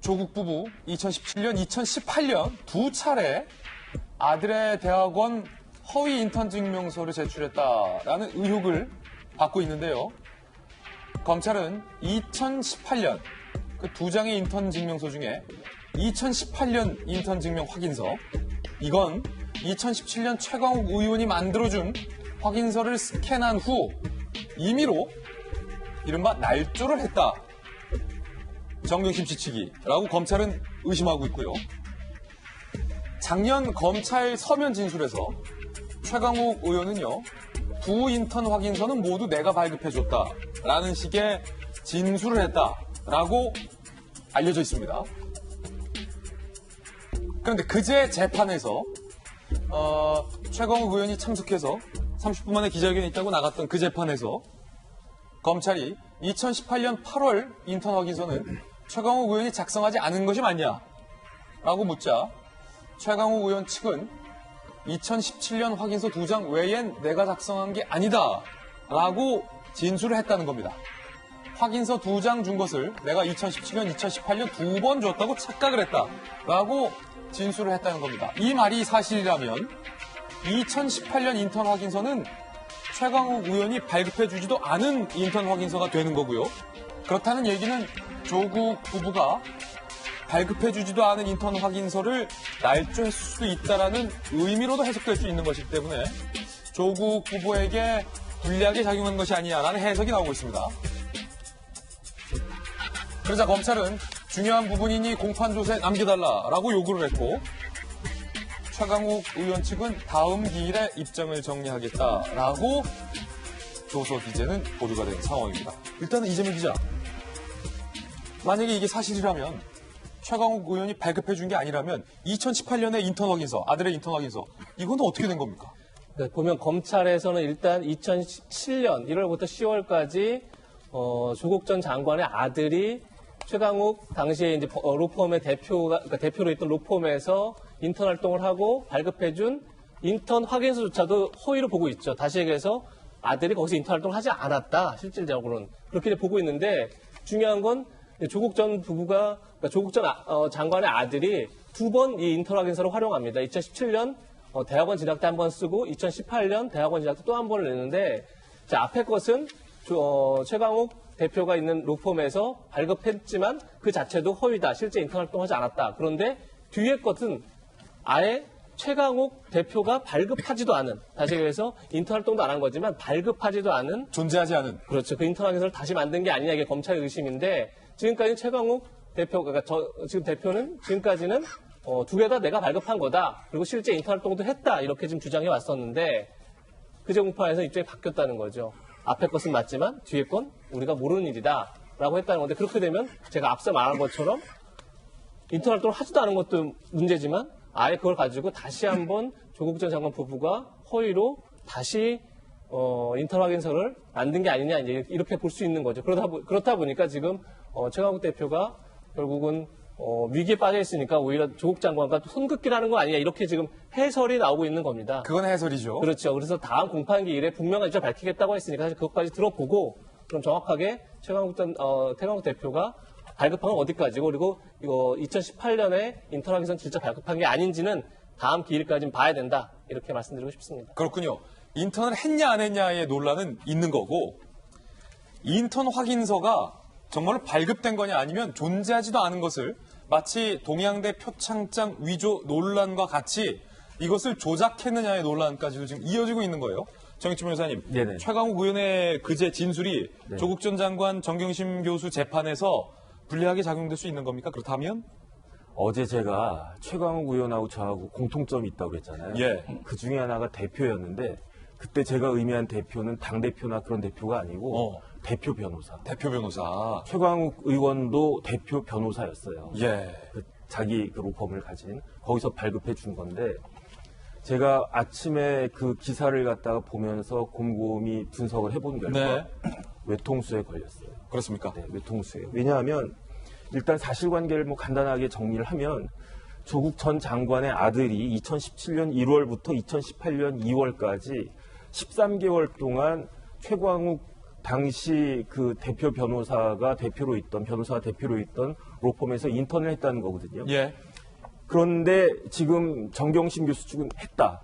조국 부부 2017년, 2018년 두 차례 아들의 대학원 허위 인턴 증명서를 제출했다라는 의혹을 받고 있는데요. 검찰은 2018년 그 두 장의 인턴 증명서 중에 2018년 인턴 증명 확인서, 이건 2017년 최강욱 의원이 만들어준 확인서를 스캔한 후 임의로 이른바 날조를 했다. 정경심 지치기라고 검찰은 의심하고 있고요. 작년 검찰 서면 진술에서 최강욱 의원은요, 두 인턴 확인서는 모두 내가 발급해줬다라는 식의 진술을 했다라고 알려져 있습니다. 그런데 그제 재판에서 최강욱 의원이 참석해서 30분 만에 기자회견이 있다고 나갔던 그 재판에서 검찰이 2018년 8월 인턴 확인서는 최강욱 의원이 작성하지 않은 것이 맞냐라고 묻자 최강욱 의원 측은 2017년 확인서 두 장 외엔 내가 작성한 게 아니다라고 진술을 했다는 겁니다. 확인서 두 장 준 것을 내가 2017년, 2018년 두 번 줬다고 착각을 했다라고 진술을 했다는 겁니다. 이 말이 사실이라면 2018년 인턴 확인서는 최강욱 의원이 발급해주지도 않은 인턴 확인서가 되는 거고요. 그렇다는 얘기는 조국 부부가 발급해주지도 않은 인턴 확인서를 날조했을 수도 있다라는 의미로도 해석될 수 있는 것이기 때문에 조국 부부에게 불리하게 작용한 것이 아니냐라는 해석이 나오고 있습니다. 그러자 검찰은 중요한 부분이니 공판조사에 남겨달라라고 요구를 했고, 최강욱 의원 측은 다음 기일에 입장을 정리하겠다라고 조서 기재는 보도가 된 상황입니다. 일단은 이재명 기자, 만약에 이게 사실이라면 최강욱 의원이 발급해준 게 아니라면 2018년에 인턴 확인서, 아들의 인턴 확인서, 이건 어떻게 된 겁니까? 네, 보면 검찰에서는 일단 2017년 1월부터 10월까지 조국 전 장관의 아들이 최강욱 당시에 이제 로펌의 그러니까 대표로 있던 로펌에서 인턴 활동을 하고 발급해준 인턴 확인서조차도 허위로 보고 있죠. 다시 얘기해서 아들이 거기서 인턴 활동을 하지 않았다. 실질적으로는 그렇게 보고 있는데, 중요한 건 조국 전 부부가, 그러니까 조국 전 장관의 아들이 두 번 이 인턴 확인서를 활용합니다. 2017년 대학원 진학 때 한 번 쓰고 2018년 대학원 진학 때 또 한 번을 내는데, 자, 앞에 것은 최강욱 대표가 있는 로펌에서 발급했지만 그 자체도 허위다. 실제 인턴 활동하지 않았다. 그런데 뒤에 것은 아예 최강욱 대표가 발급하지도 않은, 다시 얘기해서 인턴 활동도 안 한 거지만 발급하지도 않은, 존재하지 않은. 그렇죠. 그 인턴 확인서를 다시 만든 게 아니냐, 이게 검찰의 의심인데, 지금까지 최강욱 대표, 그러니까 지금 대표는 지금까지는 두 개 다 내가 발급한 거다. 그리고 실제 인턴 활동도 했다. 이렇게 지금 주장해 왔었는데, 그제 공판에서 입장이 바뀌었다는 거죠. 앞에 것은 맞지만 뒤에 건 우리가 모르는 일이다 라고 했다는 건데, 그렇게 되면 제가 앞서 말한 것처럼 인턴 활동을 하지도 않은 것도 문제지만 아예 그걸 가지고 다시 한번 조국 전 장관 부부가 허위로 다시 인턴 확인서를 만든 게 아니냐, 이제 이렇게 볼 수 있는 거죠. 그렇다 보니까 지금 최강욱 대표가 결국은 위기에 빠져 있으니까 오히려 조국 장관과 손긋기라는 거 아니냐, 이렇게 지금 해설이 나오고 있는 겁니다. 그건 해설이죠. 그렇죠. 그래서 다음 공판기일에 분명한 입장을 밝히겠다고 했으니까 사실 그것까지 들어보고 그럼 정확하게 최강욱 대표가 발급한 건 어디까지고, 그리고 이거 2018년에 인턴 확인서는 진짜 발급한 게 아닌지는 다음 기일까지는 봐야 된다, 이렇게 말씀드리고 싶습니다. 그렇군요. 인턴을 했냐 안 했냐의 논란은 있는 거고, 인턴 확인서가 정말로 발급된 거냐 아니면 존재하지도 않은 것을 마치 동양대 표창장 위조 논란과 같이 이것을 조작했느냐의 논란까지도 지금 이어지고 있는 거예요. 정익진 변호사님, 네네. 최강욱 의원의 그제 진술이 네. 조국 전 장관 정경심 교수 재판에서 불리하게 작용될 수 있는 겁니까? 그렇다면? 어제 제가 최강욱 의원하고 저하고 공통점이 있다고 그랬잖아요. 예. 그 중에 하나가 대표였는데, 그때 제가 의미한 대표는 당대표나 그런 대표가 아니고 대표 변호사. 대표 변호사. 최강욱 의원도 대표 변호사였어요. 예. 자기 그 로펌을 가진, 거기서 발급해 준 건데, 제가 아침에 그 기사를 갖다가 보면서 곰곰이 분석을 해본 결과 외통수에 걸렸어요. 그렇습니까? 네, 외통수에. 왜냐하면 일단 사실관계를 뭐 간단하게 정리를 하면, 조국 전 장관의 아들이 2017년 1월부터 2018년 2월까지 13개월 동안 최강욱 당시 그 변호사가 대표로 있던 로펌에서 인턴을 했다는 거거든요. 예. 그런데 지금 정경심 교수 측은 했다.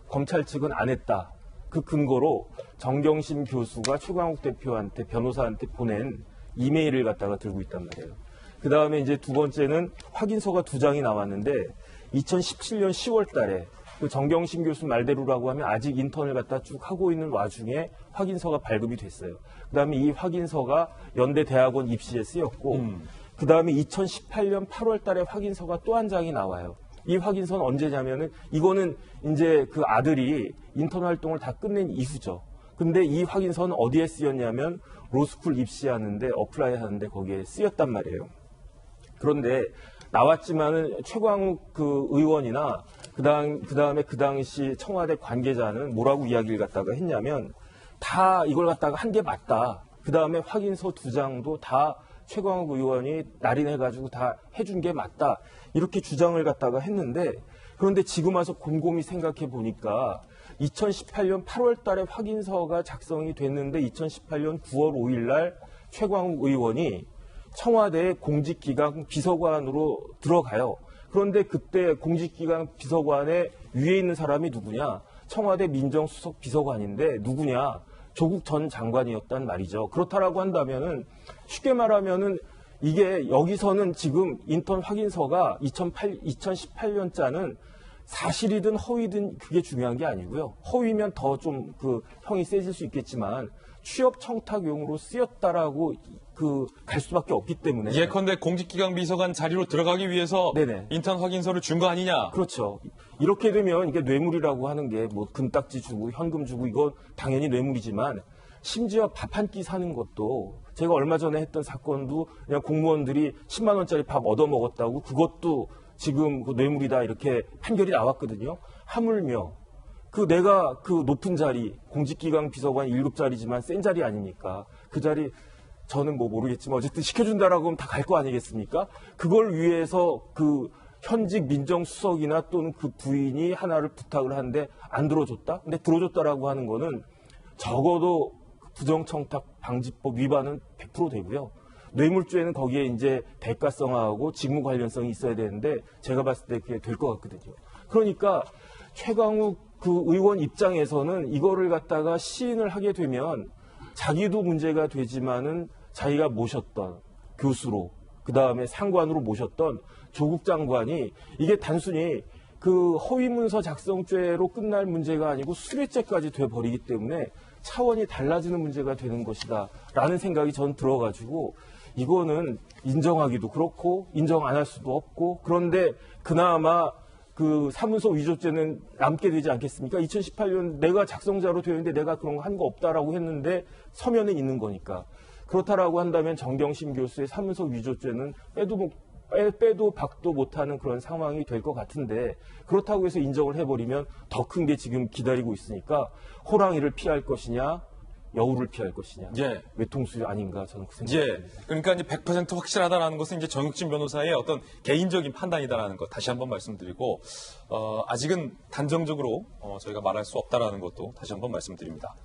검찰 측은 안 했다. 그 근거로 정경심 교수가 최광욱 대표한테 변호사한테 보낸 이메일을 갖다가 들고 있단 말이에요. 그 다음에 이제 두 번째는 확인서가 2장이 나왔는데 2017년 10월 달에 그 정경심 교수 말대로라고 하면 아직 인턴을 갖다 쭉 하고 있는 와중에 확인서가 발급이 됐어요. 그 다음에 이 확인서가 연대 대학원 입시에 쓰였고 그 다음에 2018년 8월 달에 확인서가 또 한 장이 나와요. 이 확인서는 언제냐면은 이거는 이제 그 아들이 인턴 활동을 다 끝낸 이후죠. 근데 이 확인서는 어디에 쓰였냐면 로스쿨 입시하는데 어플라이 하는데 거기에 쓰였단 말이에요. 그런데 나왔지만은 최광욱 그 의원이나 그다음에 그 당시 청와대 관계자는 뭐라고 이야기를 갖다가 했냐면 다 이걸 갖다가 한 게 맞다. 그다음에 확인서 2장도 다 최광욱 의원이 날인해가지고 다 해준 게 맞다. 이렇게 주장을 갖다가 했는데 그런데 지금 와서 곰곰이 생각해 보니까 2018년 8월 달에 확인서가 작성이 됐는데 2018년 9월 5일 날 최광욱 의원이 청와대 공직기강 비서관으로 들어가요. 그런데 그때 공직기강 비서관에 위에 있는 사람이 누구냐? 청와대 민정수석 비서관인데 누구냐? 조국 전 장관이었단 말이죠. 그렇다라고 한다면은 쉽게 말하면은 이게 여기서는 지금 인턴 확인서가 2018년자는 사실이든 허위든 그게 중요한 게 아니고요. 허위면 더 좀 그 형이 세질 수 있겠지만 취업 청탁용으로 쓰였다라고 갈 수밖에 없기 때문에. 예컨대 공직기강 비서관 자리로 들어가기 위해서 네네. 인턴 확인서를 준 거 아니냐. 그렇죠. 이렇게 되면 이게 뇌물이라고 하는 게 뭐 금딱지 주고 현금 주고 이건 당연히 뇌물이지만 심지어 밥 한 끼 사는 것도 제가 얼마 전에 했던 사건도 그냥 공무원들이 10만 원짜리 밥 얻어 먹었다고 그것도 지금 그 뇌물이다 이렇게 판결이 나왔거든요. 하물며 내가 그 높은 자리 공직기강 비서관 1급자리지만 센 자리 아닙니까? 그 자리 저는 뭐 모르겠지만 어쨌든 시켜준다라고 하면 다 갈 거 아니겠습니까? 그걸 위해서 그 현직 민정수석이나 또는 그 부인이 하나를 부탁을 하는데 안 들어줬다? 근데 들어줬다라고 하는 거는 적어도 부정청탁 방지법 위반은 100% 되고요. 뇌물죄는 거기에 이제 대가성하고 직무 관련성이 있어야 되는데 제가 봤을 때 그게 될 것 같거든요. 그러니까 최광욱 그 의원 입장에서는 이거를 갖다가 시인을 하게 되면 자기도 문제가 되지만은 자기가 모셨던 교수로 그 다음에 상관으로 모셨던 조국 장관이 이게 단순히 그 허위문서 작성죄로 끝날 문제가 아니고 수뢰죄까지 돼버리기 때문에 차원이 달라지는 문제가 되는 것이다 라는 생각이 전 들어가지고 이거는 인정하기도 그렇고 인정 안 할 수도 없고 그런데 그나마 그 사문서 위조죄는 남게 되지 않겠습니까? 2018년 내가 작성자로 되어 있는데 내가 그런 거 한 거 없다라고 했는데 서면에 있는 거니까. 그렇다라고 한다면 정경심 교수의 사문서 위조죄는 빼도 박도 못하는 그런 상황이 될 것 같은데 그렇다고 해서 인정을 해버리면 더 큰 게 지금 기다리고 있으니까 호랑이를 피할 것이냐 여우를 피할 것이냐 예. 외통수 아닌가 저는 그 생각입니다. 예. 그러니까 이제 100% 확실하다라는 것은 이제 정육진 변호사의 어떤 개인적인 판단이다라는 것 다시 한번 말씀드리고 아직은 단정적으로 저희가 말할 수 없다라는 것도 다시 한번 말씀드립니다.